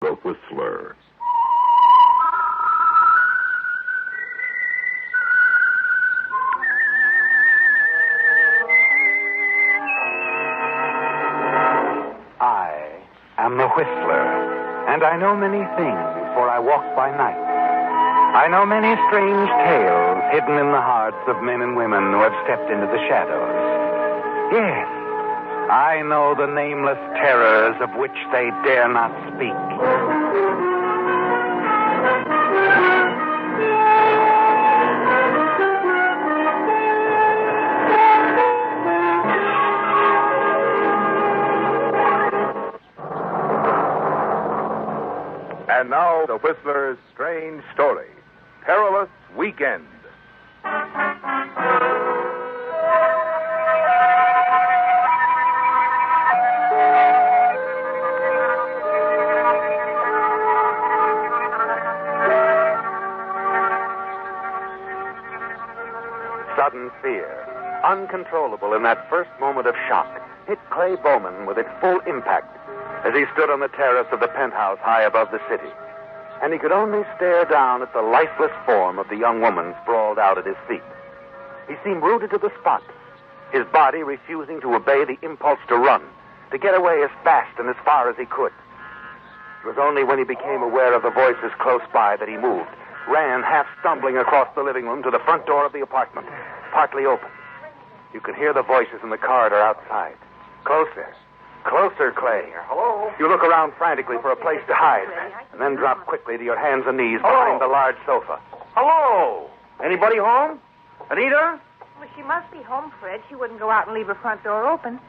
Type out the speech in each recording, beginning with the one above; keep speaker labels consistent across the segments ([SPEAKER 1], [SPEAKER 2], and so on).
[SPEAKER 1] The Whistler.
[SPEAKER 2] I am the Whistler, and I know many things, for I walk by night. I know many strange tales hidden in the hearts of men and women who have stepped into the shadows. Yes, I know the nameless terrors of which they dare not speak.
[SPEAKER 3] And now, the Whistler's strange story, Perilous Weekend.
[SPEAKER 2] Sudden fear, uncontrollable in that first moment of shock, hit Clay Bowman with its full impact as he stood on the terrace of the penthouse high above the city. And he could only stare down at the lifeless form of the young woman sprawled out at his feet. He seemed rooted to the spot, his body refusing to obey the impulse to run, to get away as fast and as far as he could. It was only when he became aware of the voices close by that he moved, ran half stumbling across the living room to the front door of the apartment, partly open. You could hear the voices in the corridor outside. Closer. Closer, Clay.
[SPEAKER 3] Hello?
[SPEAKER 2] You look around frantically for a place to hide, and then drop quickly to your hands and knees behind the large sofa.
[SPEAKER 3] Hello? Anybody home? Anita?
[SPEAKER 4] Well, she must be home, Fred. She wouldn't go out and leave her front door open.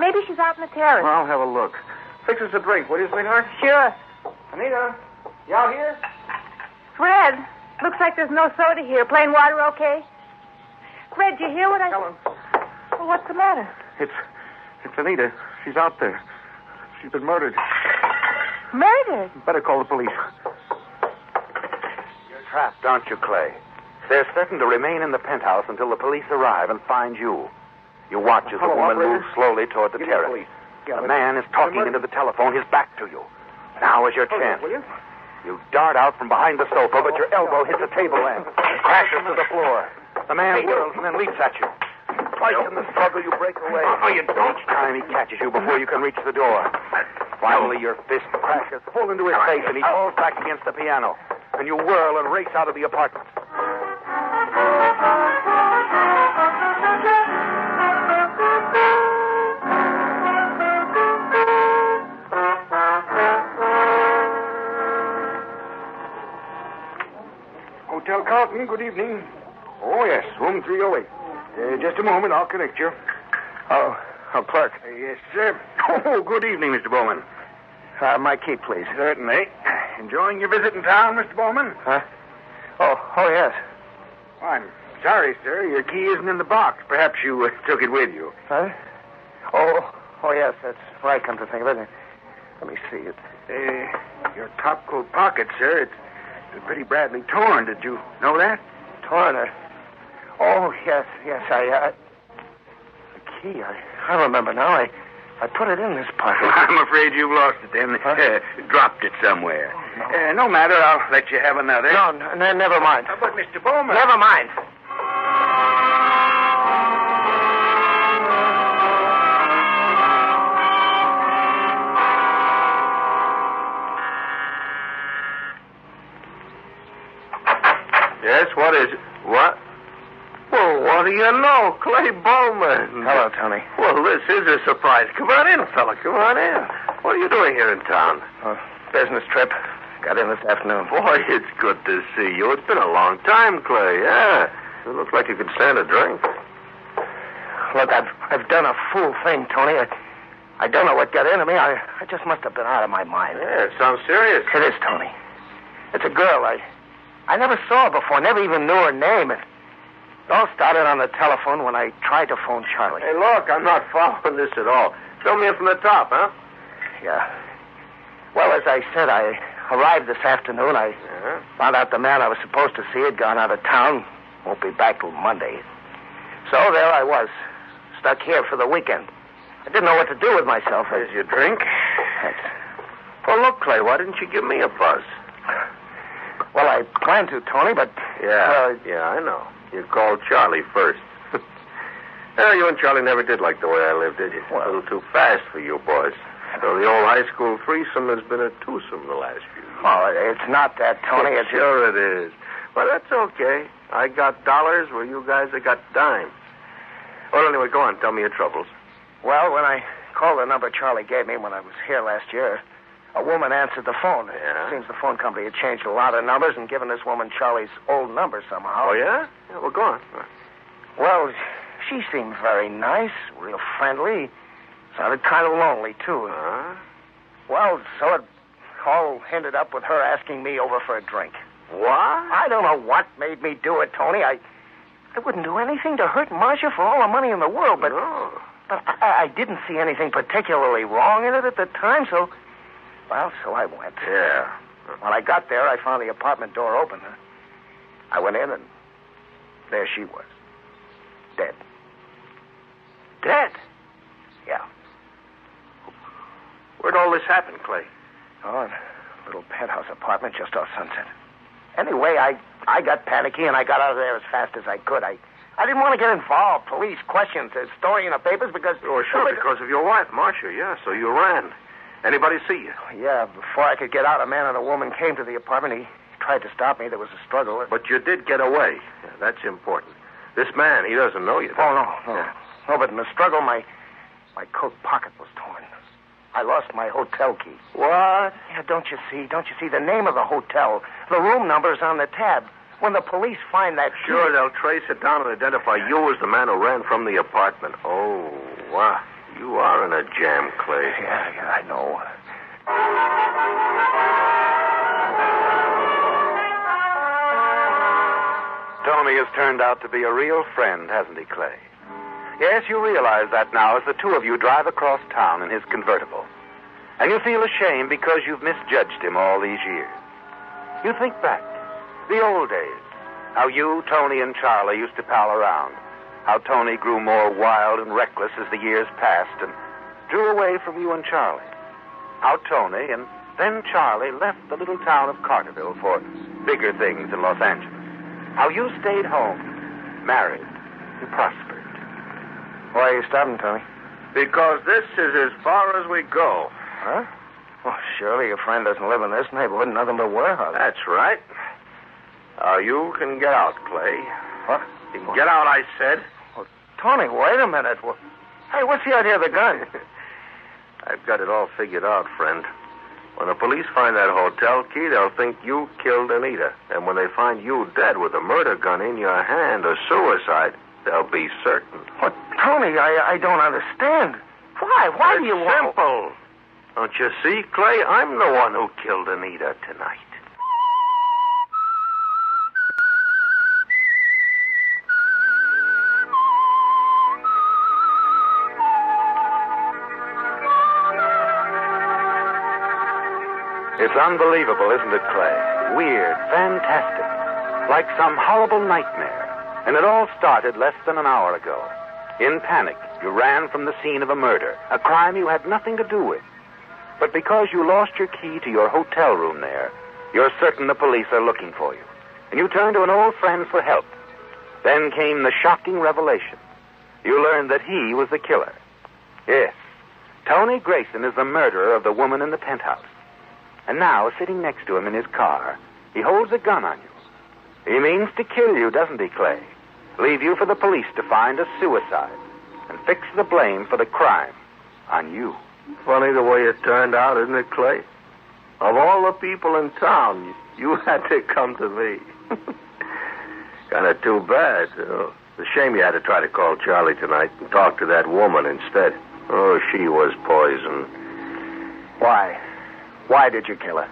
[SPEAKER 4] Maybe she's out in the terrace.
[SPEAKER 3] I'll have a look. Fix us a drink, will you, sweetheart?
[SPEAKER 4] Sure.
[SPEAKER 3] Anita, you out here?
[SPEAKER 4] Fred, looks like there's no soda here. Plain water okay? Fred, do you hear what I...
[SPEAKER 3] Helen.
[SPEAKER 4] Well, what's the matter?
[SPEAKER 3] It's Anita. She's out there. She's been murdered.
[SPEAKER 4] Murdered?
[SPEAKER 3] Better call the police.
[SPEAKER 2] You're trapped, aren't you, Clay? They're certain to remain in the penthouse until the police arrive and find you. You watch as the
[SPEAKER 3] Hello,
[SPEAKER 2] woman
[SPEAKER 3] operator.
[SPEAKER 2] moves slowly toward the
[SPEAKER 3] Give me
[SPEAKER 2] terrace.
[SPEAKER 3] police.
[SPEAKER 2] The man is talking into the telephone, his back to you. Now is your chance.
[SPEAKER 3] Will you?
[SPEAKER 2] You dart out from behind the sofa, but your elbow hits a table lamp, crashes to the floor. The man whirls and then leaps at you. Twice in the struggle, you break away.
[SPEAKER 3] Oh, you don't.
[SPEAKER 2] Each time he catches you before you can reach the door. Finally, your fist crashes full into his face, and he falls back against the piano. And you whirl and race out of the apartment.
[SPEAKER 3] Hotel Carlton, good evening. Oh, yes, room 308. Just a moment, I'll connect you.
[SPEAKER 2] Oh, clerk.
[SPEAKER 3] Yes, sir.
[SPEAKER 2] Oh, good evening, Mr. Bowman. My key, please.
[SPEAKER 3] Certainly. Enjoying your visit in town, Mr. Bowman?
[SPEAKER 2] Huh? Oh, yes.
[SPEAKER 3] I'm sorry, sir. Your key isn't in the box. Perhaps you took it with you.
[SPEAKER 2] Huh? Oh, yes, that's right, come to think of it. Let me see it.
[SPEAKER 3] Your topcoat pocket, sir, it's pretty badly torn. Did you know that?
[SPEAKER 2] Torn. Oh, yes, the key, I remember now. I put it in this pocket.
[SPEAKER 3] I'm afraid you've lost it then.
[SPEAKER 2] Huh?
[SPEAKER 3] Dropped it somewhere.
[SPEAKER 2] Oh, no.
[SPEAKER 3] No matter. I'll let you have another.
[SPEAKER 2] No, never mind.
[SPEAKER 3] But, Mr. Bowman...
[SPEAKER 2] Never mind.
[SPEAKER 3] Yes, what is it? What? Well, what do you know? Clay Bowman.
[SPEAKER 2] Hello, Tony.
[SPEAKER 3] Well, this is a surprise. Come on in, fella. Come on in. What are you doing here in town?
[SPEAKER 2] Business trip. Got in this afternoon.
[SPEAKER 3] Boy, it's good to see you. It's been a long time, Clay. Yeah. It looks like you could stand a drink.
[SPEAKER 2] Look, I've done a fool thing, Tony. I don't know what got into me. I just must have been out of my mind.
[SPEAKER 3] Yeah, it sounds serious.
[SPEAKER 2] It is, Tony. It's a girl. I never saw her before, never even knew her name. It all started on the telephone when I tried to phone Charlie.
[SPEAKER 3] Hey, look, I'm not following this at all. Fill me in from the top, huh?
[SPEAKER 2] Yeah. Well, as I said, I arrived this afternoon. I found out the man I was supposed to see had gone out of town. Won't be back till Monday. So there I was, stuck here for the weekend. I didn't know what to do with myself.
[SPEAKER 3] Here's your drink.
[SPEAKER 2] Thanks.
[SPEAKER 3] Well, look, Clay, why didn't you give me a buzz?
[SPEAKER 1] Well, I planned to, Tony, but...
[SPEAKER 3] Yeah, I know. You called Charlie first. Well, you and Charlie never did like the way I lived, did you?
[SPEAKER 1] Well,
[SPEAKER 3] a little too fast for you boys. So the old high school threesome has been a twosome the last few years.
[SPEAKER 1] Oh, it's not that, Tony. It's
[SPEAKER 3] Sure it is. But that's okay. I got dollars where you guys have got dimes. Well, anyway, go on. Tell me your troubles.
[SPEAKER 1] Well, when I called the number Charlie gave me when I was here last year, a woman answered the phone.
[SPEAKER 3] Yeah?
[SPEAKER 1] It seems the phone company had changed a lot of numbers and given this woman Charlie's old number somehow.
[SPEAKER 3] Oh, yeah? Yeah, well, go on.
[SPEAKER 1] Well, she seemed very nice, real friendly. Sounded kind of lonely, too.
[SPEAKER 3] Huh?
[SPEAKER 1] Well, so it all ended up with her asking me over for a drink.
[SPEAKER 3] What?
[SPEAKER 1] I don't know what made me do it, Tony. I wouldn't do anything to hurt Marcia for all the money in the world, but...
[SPEAKER 3] No.
[SPEAKER 1] But I didn't see anything particularly wrong in it at the time, so I went.
[SPEAKER 3] Yeah.
[SPEAKER 1] When I got there, I found the apartment door open. I went in, and there she was. Dead.
[SPEAKER 3] Dead?
[SPEAKER 1] Yeah.
[SPEAKER 3] Where'd all this happen, Clay?
[SPEAKER 1] Oh, in a little penthouse apartment just off Sunset. Anyway, I got panicky, and I got out of there as fast as I could. I didn't want to get involved. Police, questions, a story in the papers because...
[SPEAKER 3] Oh, sure, because of your wife, Marcia, yeah, so you ran. Anybody see you?
[SPEAKER 1] Yeah, before I could get out, a man and a woman came to the apartment. He tried to stop me. There was a struggle.
[SPEAKER 3] But you did get away. Yeah, that's important. This man, he doesn't know you.
[SPEAKER 1] Oh, no. Yeah. No, but in the struggle, my coat pocket was torn. I lost my hotel key.
[SPEAKER 3] What?
[SPEAKER 1] Yeah, don't you see? The name of the hotel, the room number's on the tab. When the police find that key...
[SPEAKER 3] Sure, they'll trace it down and identify you as the man who ran from the apartment. Oh, wow. You are in a jam, Clay.
[SPEAKER 1] Yeah, I know.
[SPEAKER 2] Tony has turned out to be a real friend, hasn't he, Clay? Yes, you realize that now as the two of you drive across town in his convertible. And you feel ashamed because you've misjudged him all these years. You think back, the old days, how you, Tony, and Charlie used to pal around, how Tony grew more wild and reckless as the years passed and drew away from you and Charlie, how Tony and then Charlie left the little town of Carterville for bigger things in Los Angeles, how you stayed home, married, and prospered.
[SPEAKER 1] Why are you stopping, Tony?
[SPEAKER 3] Because this is as far as we go.
[SPEAKER 1] Huh? Well, surely your friend doesn't live in this neighborhood, nothing but warehouses.
[SPEAKER 3] That's right. You can get out, Clay.
[SPEAKER 1] What?
[SPEAKER 3] You can get out, I said.
[SPEAKER 1] Well, Tony, wait a minute. Hey, what's the idea of the gun?
[SPEAKER 3] I've got it all figured out, friend. When the police find that hotel key, they'll think you killed Anita. And when they find you dead with a murder gun in your hand or suicide, they'll be certain.
[SPEAKER 1] But, Tony, I don't understand. Why? Why do you want...
[SPEAKER 3] It's simple. Don't you see, Clay? I'm the one who killed Anita tonight.
[SPEAKER 2] It's unbelievable, isn't it, Clay? Weird, fantastic, like some horrible nightmare. And it all started less than an hour ago. In panic, you ran from the scene of a murder, a crime you had nothing to do with. But because you lost your key to your hotel room there, you're certain the police are looking for you. And you turned to an old friend for help. Then came the shocking revelation. You learned that he was the killer. Yes, Tony Grayson is the murderer of the woman in the penthouse. And now, sitting next to him in his car, he holds a gun on you. He means to kill you, doesn't he, Clay? Leave you for the police to find a suicide and fix the blame for the crime on you.
[SPEAKER 3] Funny the way it turned out, isn't it, Clay? Of all the people in town, you had to come to me. Kind of too bad. It's a shame you had to try to call Charlie tonight and talk to that woman instead. Oh, she was poison.
[SPEAKER 1] Why? Why did you kill her?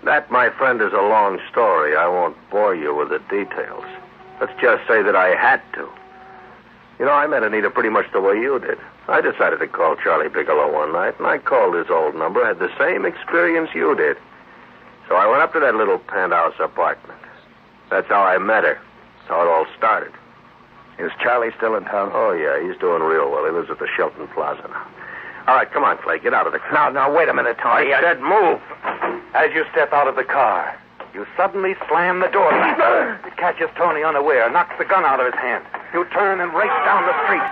[SPEAKER 3] That, my friend, is a long story. I won't bore you with the details. Let's just say that I had to. You know, I met Anita pretty much the way you did. I decided to call Charlie Bigelow one night, and I called his old number, had the same experience you did. So I went up to that little penthouse apartment. That's how I met her. That's how it all started.
[SPEAKER 1] Is Charlie still in town?
[SPEAKER 3] Oh, yeah, he's doing real well. He lives at the Shelton Plaza now. All right, come on, Clay, get out of the car.
[SPEAKER 1] Now, wait a minute, Tony.
[SPEAKER 3] I said move.
[SPEAKER 2] As you step out of the car, you suddenly slam the door back. It catches Tony unaware, knocks the gun out of his hand. You turn and race down the street.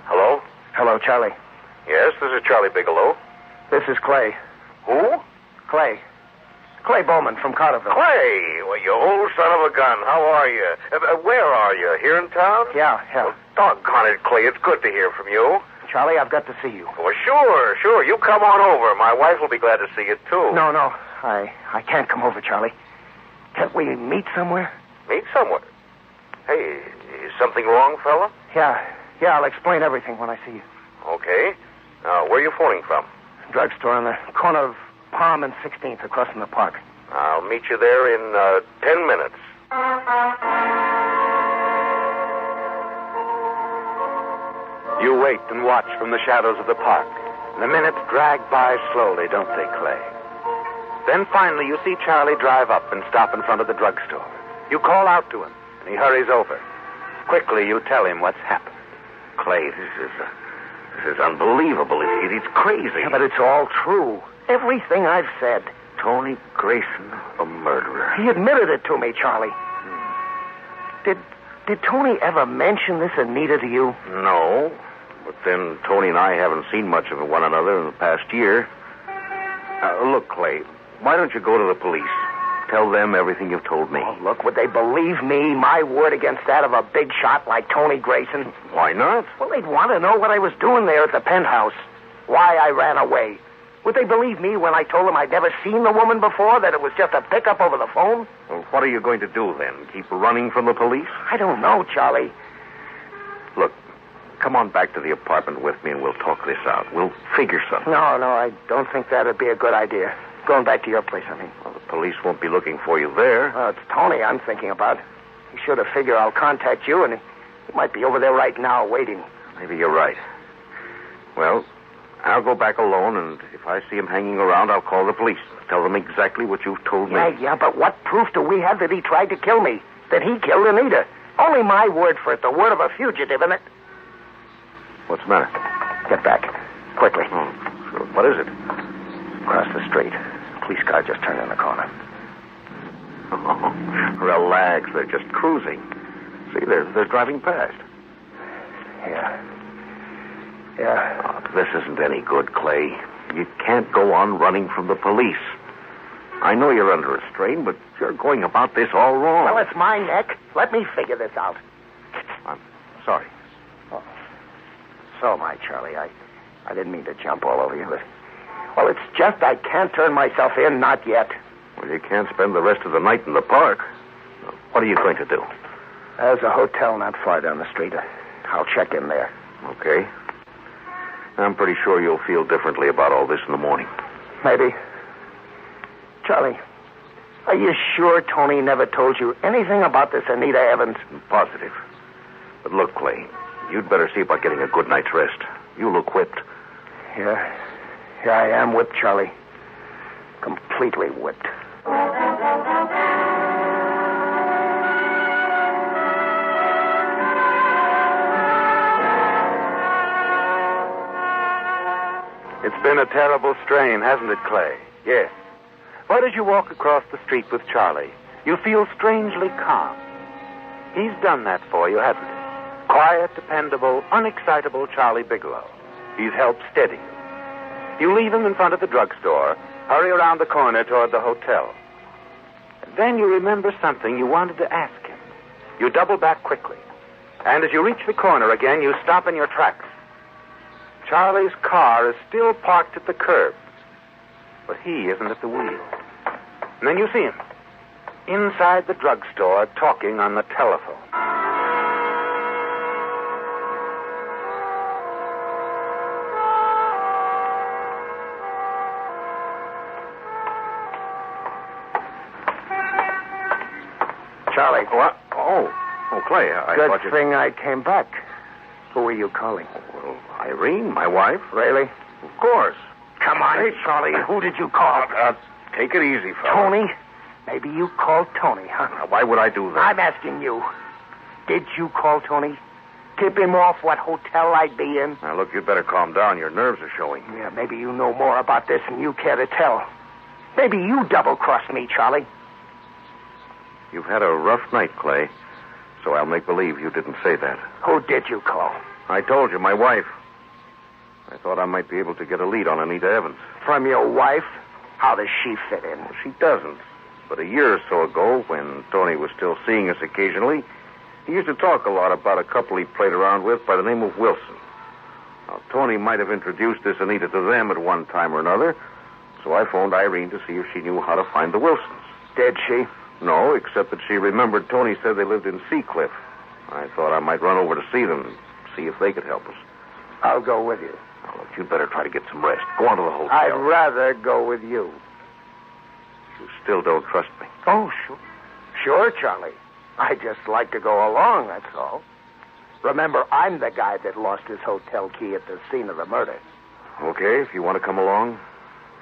[SPEAKER 3] Hello?
[SPEAKER 1] Hello, Charlie.
[SPEAKER 3] Yes, this is Charlie Bigelow.
[SPEAKER 1] This is Clay.
[SPEAKER 3] Who?
[SPEAKER 1] Clay. Clay Bowman from Carterville.
[SPEAKER 3] Clay! Well, you old son of a gun. How are you? Where are you? Here in town?
[SPEAKER 1] Yeah.
[SPEAKER 3] Well, doggone it, Clay. It's good to hear from you.
[SPEAKER 1] Charlie, I've got to see you.
[SPEAKER 3] Well, sure. You come on over. My wife will be glad to see you, too.
[SPEAKER 1] No. I can't come over, Charlie. Can't we meet somewhere?
[SPEAKER 3] Meet somewhere? Hey, is something wrong, fella?
[SPEAKER 1] Yeah, I'll explain everything when I see you.
[SPEAKER 3] Okay. Now, where are you phoning from?
[SPEAKER 1] Drugstore on the corner of Palm and 16th across from the park.
[SPEAKER 3] I'll meet you there in 10 minutes.
[SPEAKER 2] You wait and watch from the shadows of the park. The minutes drag by slowly, don't they, Clay? Then finally you see Charlie drive up and stop in front of the drugstore. You call out to him, and he hurries over. Quickly, you tell him what's happened.
[SPEAKER 3] Clay, this is unbelievable. It's crazy.
[SPEAKER 1] Yeah, but it's all true. Everything I've said.
[SPEAKER 3] Tony Grayson, a murderer.
[SPEAKER 1] He admitted it to me, Charlie. Did Tony ever mention this Anita to you?
[SPEAKER 3] No. But then Tony and I haven't seen much of one another in the past year. Look, Clay, why don't you go to the police? Tell them everything you've told me.
[SPEAKER 1] Oh, look, would they believe me, my word against that of a big shot like Tony Grayson?
[SPEAKER 3] Why not?
[SPEAKER 1] Well, they'd want to know what I was doing there at the penthouse. Why I ran away. Would they believe me when I told them I'd never seen the woman before, that it was just a pickup over the phone?
[SPEAKER 3] Well, what are you going to do then? Keep running from the police?
[SPEAKER 1] I don't know, Charlie.
[SPEAKER 3] Look, come on back to the apartment with me and we'll talk this out. We'll figure something.
[SPEAKER 1] No, I don't think that'd be a good idea. Going back to your place, I mean.
[SPEAKER 3] Well, the police won't be looking for you there.
[SPEAKER 1] Well, it's Tony I'm thinking about. He should have figured I'll contact you, and he might be over there right now waiting.
[SPEAKER 3] Maybe you're right. Well, I'll go back alone, and if I see him hanging around, I'll call the police. Tell them exactly what you've told me.
[SPEAKER 1] Yeah, but what proof do we have that he tried to kill me? That he killed Anita? Only my word for it, the word of a fugitive, and it...
[SPEAKER 3] What's the matter?
[SPEAKER 1] Get back. Quickly.
[SPEAKER 3] Oh, sure. What is it?
[SPEAKER 1] Across the street. Police car just turned in the corner.
[SPEAKER 3] Oh, relax. They're just cruising. See, they're driving past.
[SPEAKER 1] Yeah.
[SPEAKER 3] Oh, this isn't any good, Clay. You can't go on running from the police. I know you're under a strain, but you're going about this all wrong.
[SPEAKER 1] Well, it's my neck. Let me figure this out.
[SPEAKER 3] I'm sorry.
[SPEAKER 1] Oh. So am I, Charlie. I didn't mean to jump all over you, but... Well, it's just I can't turn myself in, not yet.
[SPEAKER 3] Well, you can't spend the rest of the night in the park. What are you going to do?
[SPEAKER 1] There's a hotel not far down the street. I'll check in there.
[SPEAKER 3] Okay. I'm pretty sure you'll feel differently about all this in the morning.
[SPEAKER 1] Maybe. Charlie, are you sure Tony never told you anything about this Anita Evans?
[SPEAKER 3] I'm positive. But look, Clay, you'd better see about getting a good night's rest. You look whipped.
[SPEAKER 1] Yeah, I am whipped, Charlie. Completely whipped.
[SPEAKER 2] It's been a terrible strain, hasn't it, Clay? Yes. But as you walk across the street with Charlie, you feel strangely calm. He's done that for you, hasn't he? Quiet, dependable, unexcitable Charlie Bigelow. He's helped steady you. You leave him in front of the drugstore, hurry around the corner toward the hotel. And then you remember something you wanted to ask him. You double back quickly. And as you reach the corner again, you stop in your tracks. Charlie's car is still parked at the curb, but he isn't at the wheel. And then you see him inside the drugstore talking on the telephone.
[SPEAKER 1] Charlie.
[SPEAKER 3] What? Oh, Clay, I
[SPEAKER 1] Good
[SPEAKER 3] thought you...
[SPEAKER 1] thing I came back. Who are you calling?
[SPEAKER 3] Well, Irene, my wife.
[SPEAKER 1] Really?
[SPEAKER 3] Of course.
[SPEAKER 1] Come on, Charlie. Who did you call?
[SPEAKER 3] Take it easy, fella.
[SPEAKER 1] Tony? Maybe you called Tony, huh?
[SPEAKER 3] Now, why would I do that?
[SPEAKER 1] I'm asking you. Did you call Tony? Tip him off what hotel I'd be in?
[SPEAKER 3] Now, look, you'd better calm down. Your nerves are showing.
[SPEAKER 1] Yeah, maybe you know more about this than you care to tell. Maybe you double-crossed me, Charlie.
[SPEAKER 3] You've had a rough night, Clay, so I'll make believe you didn't say that.
[SPEAKER 1] Who did you call?
[SPEAKER 3] I told you, my wife. I thought I might be able to get a lead on Anita Evans.
[SPEAKER 1] From your wife? How does she fit in?
[SPEAKER 3] Well, she doesn't. But a year or so ago, when Tony was still seeing us occasionally, he used to talk a lot about a couple he played around with by the name of Wilson. Now, Tony might have introduced this Anita to them at one time or another, so I phoned Irene to see if she knew how to find the Wilsons.
[SPEAKER 1] Did she?
[SPEAKER 3] No, except that she remembered Tony said they lived in Seacliff. I thought I might run over to see them, see if they could help us.
[SPEAKER 1] I'll go with you.
[SPEAKER 3] Now, look, you'd better try to get some rest. Go on to the hotel.
[SPEAKER 1] I'd rather go with you.
[SPEAKER 3] You still don't trust me.
[SPEAKER 1] Oh, sure. Sure, Charlie. I just like to go along, that's all. Remember, I'm the guy that lost his hotel key at the scene of the murder.
[SPEAKER 3] Okay, if you want to come along,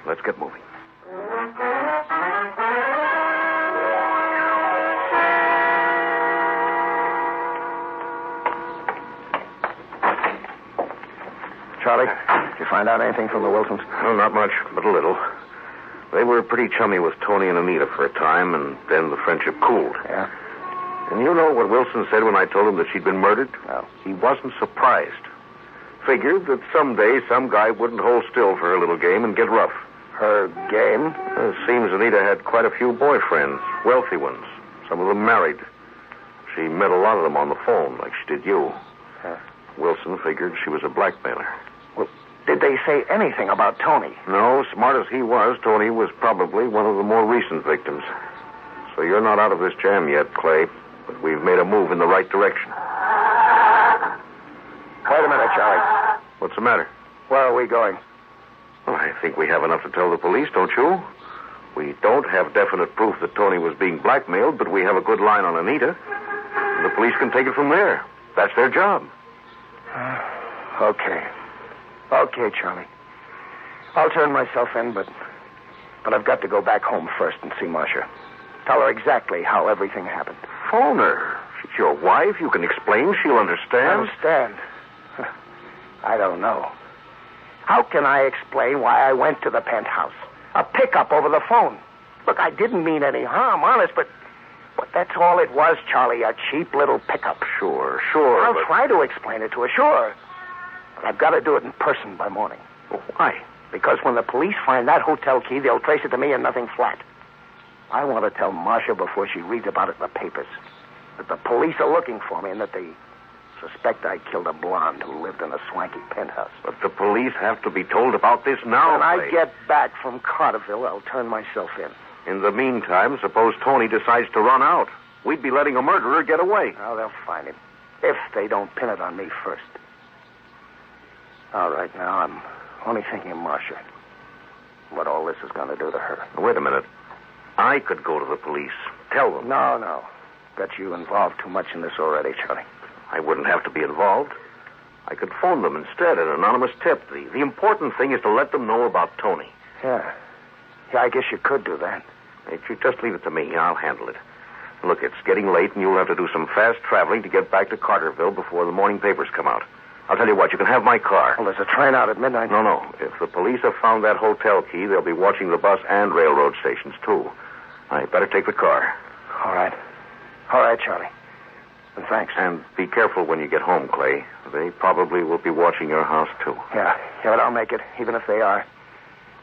[SPEAKER 3] let's get moving.
[SPEAKER 1] Charlie, did you find out anything from the Wilsons?
[SPEAKER 3] Well, not much, but a little. They were pretty chummy with Tony and Anita for a time, and then the friendship cooled.
[SPEAKER 1] Yeah?
[SPEAKER 3] And you know what Wilson said when I told him that she'd been murdered?
[SPEAKER 1] No.
[SPEAKER 3] He wasn't surprised. Figured that someday some guy wouldn't hold still for her little game and get rough.
[SPEAKER 1] Her game?
[SPEAKER 3] It seems Anita had quite a few boyfriends, wealthy ones, some of them married. She met a lot of them on the phone, like she did you.
[SPEAKER 1] Huh.
[SPEAKER 3] Wilson figured she was a blackmailer.
[SPEAKER 1] Well, did they say anything about Tony?
[SPEAKER 3] No, smart as he was, Tony was probably one of the more recent victims. So you're not out of this jam yet, Clay, but we've made a move in the right direction.
[SPEAKER 1] Wait a minute, Charlie.
[SPEAKER 3] What's the matter?
[SPEAKER 1] Where are we going?
[SPEAKER 3] Well, I think we have enough to tell the police, don't you? We don't have definite proof that Tony was being blackmailed, but we have a good line on Anita. And the police can take it from there. That's their job.
[SPEAKER 1] Okay. Okay, Charlie. I'll turn myself in, but I've got to go back home first and see Marcia. Tell her exactly how everything happened.
[SPEAKER 3] Phone her. She's your wife. You can explain. She'll understand.
[SPEAKER 1] Understand? I don't know. How can I explain why I went to the penthouse? A pickup over the phone. Look, I didn't mean any harm, honest, but that's all it was, Charlie, a cheap little pickup.
[SPEAKER 3] Sure.
[SPEAKER 1] I'll try to explain it to her, sure. But I've got to do it in person by morning.
[SPEAKER 3] Well, why?
[SPEAKER 1] Because when the police find that hotel key, they'll trace it to me and nothing flat. I want to tell Marcia before she reads about it in the papers that the police are looking for me and that they suspect I killed a blonde who lived in a swanky penthouse.
[SPEAKER 3] But the police have to be told about this now.
[SPEAKER 1] When I
[SPEAKER 3] Clay.
[SPEAKER 1] get back from Carterville, I'll turn myself in.
[SPEAKER 3] In the meantime, suppose Tony decides to run out. We'd be letting a murderer get away.
[SPEAKER 1] Oh, they'll find him. If they don't pin it on me first. All right, now I'm only thinking of Marcia. What all this is going to do to her.
[SPEAKER 3] Wait a minute. I could go to the police. Tell them.
[SPEAKER 1] No. Got you involved too much in this already, Charlie.
[SPEAKER 3] I wouldn't have to be involved. I could phone them instead, an anonymous tip. The important thing is to let them know about Tony.
[SPEAKER 1] Yeah, I guess you could do that.
[SPEAKER 3] Hey, you just leave it to me. I'll handle it. Look, it's getting late, and you'll have to do some fast traveling to get back to Carterville before the morning papers come out. I'll tell you what, you can have my car.
[SPEAKER 1] Well, there's a train out at midnight.
[SPEAKER 3] No. If the police have found that hotel key, they'll be watching the bus and railroad stations, too. I better take the car.
[SPEAKER 1] All right. All right, Charlie. And thanks.
[SPEAKER 3] And be careful when you get home, Clay. They probably will be watching your house, too.
[SPEAKER 1] Yeah, but I'll make it, even if they are.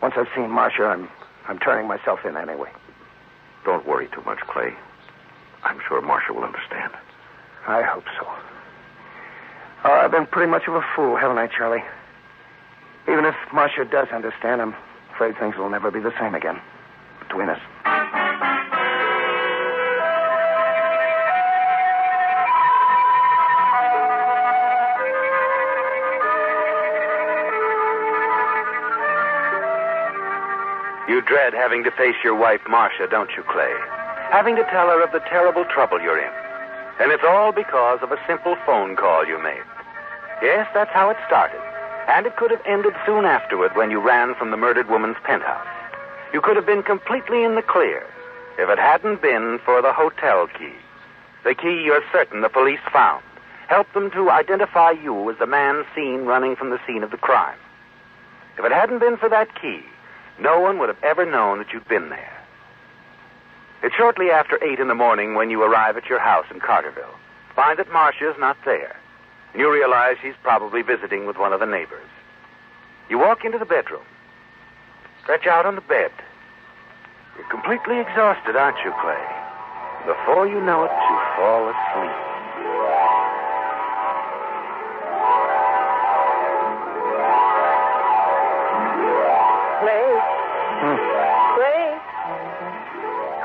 [SPEAKER 1] Once I've seen Marcia, I'm turning myself in anyway.
[SPEAKER 3] Don't worry too much, Clay. I'm sure Marcia will understand.
[SPEAKER 1] I hope so. Oh, I've been pretty much of a fool, haven't I, Charlie? Even if Marcia does understand, I'm afraid things will never be the same again between us.
[SPEAKER 2] You dread having to face your wife, Marcia, don't you, Clay? Having to tell her of the terrible trouble you're in. And it's all because of a simple phone call you made. Yes, that's how it started. And it could have ended soon afterward when you ran from the murdered woman's penthouse. You could have been completely in the clear. if it hadn't been for the hotel key. The key you're certain the police found helped them to identify you as the man seen running from the scene of the crime. If it hadn't been for that key, no one would have ever known that you'd been there. It's shortly after 8 in the morning when you arrive at your house in Carterville. Find that Marcia's not there. And you realize she's probably visiting with one of the neighbors. You walk into the bedroom. Stretch out on the bed. You're completely exhausted, aren't you, Clay? Before you know it, you fall asleep.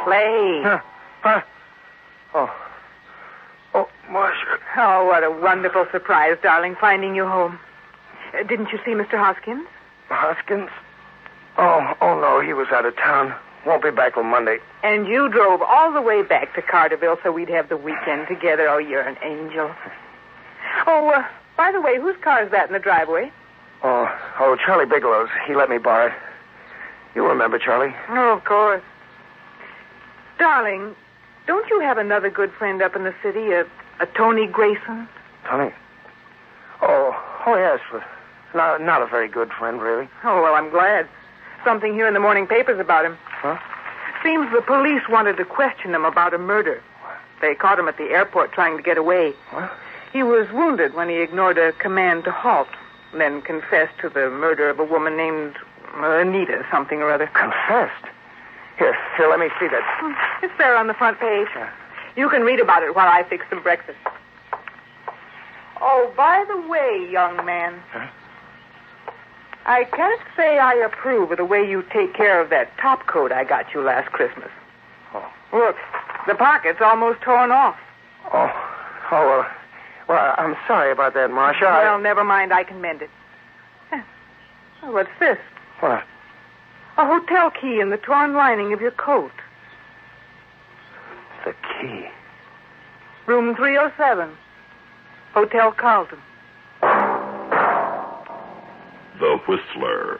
[SPEAKER 4] Clay.
[SPEAKER 1] Huh? Oh, Marcia.
[SPEAKER 4] Oh, what a wonderful surprise, darling, finding you home. Didn't you see Mr. Hoskins?
[SPEAKER 1] Hoskins? Oh, no, he was out of town. Won't be back till Monday.
[SPEAKER 4] And you drove all the way back to Carterville so we'd have the weekend together. Oh, you're an angel. Oh, by the way, whose car is that in the driveway?
[SPEAKER 1] Oh, Charlie Bigelow's. He let me borrow it. You remember Charlie?
[SPEAKER 4] Oh, of course. Darling, don't you have another good friend up in the city, a Tony Grayson?
[SPEAKER 1] Tony? Oh, yes, but not a very good friend, really.
[SPEAKER 4] Oh, well, I'm glad. Something here in the morning papers about him.
[SPEAKER 1] Huh?
[SPEAKER 4] Seems the police wanted to question him about a murder. They caught him at the airport trying to get away.
[SPEAKER 1] What?
[SPEAKER 4] He was wounded when he ignored a command to halt, then confessed to the murder of a woman named Anita something or other.
[SPEAKER 1] Confessed? Here, let me see that.
[SPEAKER 4] It's there on the front page. You can read about it while I fix some breakfast. Oh, by the way, young man,
[SPEAKER 1] Huh?
[SPEAKER 4] I can't say I approve of the way you take care of that top coat I got you last Christmas.
[SPEAKER 1] Oh.
[SPEAKER 4] Look, the pocket's almost torn off.
[SPEAKER 1] Well, I'm sorry about that, Marcia.
[SPEAKER 4] Well, never mind. I can mend it. Oh, what's this?
[SPEAKER 1] What?
[SPEAKER 4] A hotel key in the torn lining of your coat.
[SPEAKER 1] The key.
[SPEAKER 4] Room 307. Hotel Carlton.
[SPEAKER 5] The Whistler.